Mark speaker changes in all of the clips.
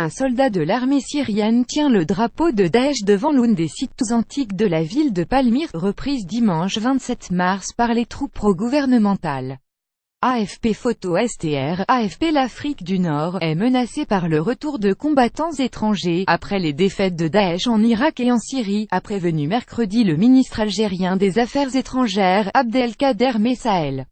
Speaker 1: Un soldat de l'armée syrienne tient le drapeau de Daesh devant l'une des sites antiques de la ville de Palmyre, reprise dimanche 27 mars par les troupes pro-gouvernementales. AFP Photo STR, AFP L'Afrique du Nord est menacée par le retour de combattants étrangers, après les défaites de Daesh en Irak et en Syrie, a prévenu mercredi le ministre algérien des Affaires étrangères, Abdelkader Messael.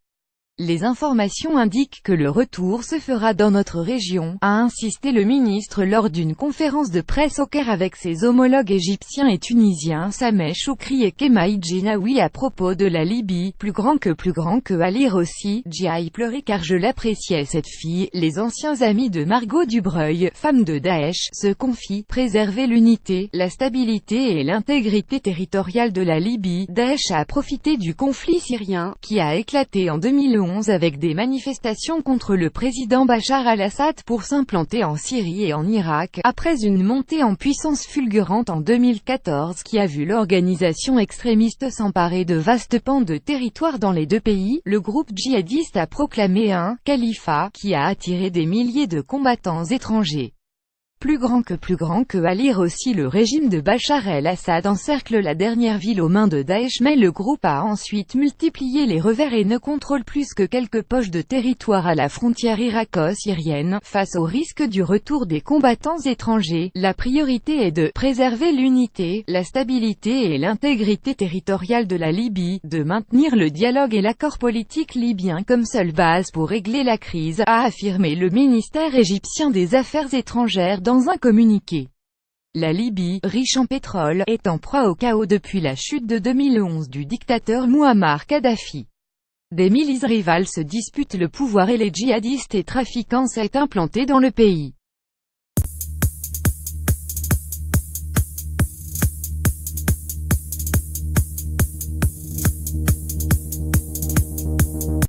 Speaker 1: Les informations indiquent que le retour se fera dans notre région, a insisté le ministre lors d'une conférence de presse au Caire avec ses homologues égyptiens et tunisiens Sameh Choukri et Kemaï Djenaoui à propos de la Libye. Plus grand que à lire aussi, Djaï pleurait car je l'appréciais cette fille. Les anciens amis de Margot Dubreuil, femme de Daesh, se confient, préserver l'unité, la stabilité et l'intégrité territoriale de la Libye. Daesh a profité du conflit syrien, qui a éclaté en 2011 avec des manifestations contre le président Bachar al-Assad pour s'implanter en Syrie et en Irak, après une montée en puissance fulgurante en 2014 qui a vu l'organisation extrémiste s'emparer de vastes pans de territoire dans les deux pays. Le groupe djihadiste a proclamé un « califat » qui a attiré des milliers de combattants étrangers. Plus grand que à lire aussi, le régime de Bachar el-Assad encercle la dernière ville aux mains de Daesh, mais le groupe a ensuite multiplié les revers et ne contrôle plus que quelques poches de territoire à la frontière irako-syrienne. Face au risque du retour des combattants étrangers, la priorité est de préserver l'unité, la stabilité et l'intégrité territoriale de la Libye, de maintenir le dialogue et l'accord politique libyen comme seule base pour régler la crise, a affirmé le ministère égyptien des Affaires étrangères dans un communiqué. La Libye, riche en pétrole, est en proie au chaos depuis la chute de 2011 du dictateur Mouammar Kadhafi. Des milices rivales se disputent le pouvoir et les djihadistes et trafiquants s'est implantés dans le pays.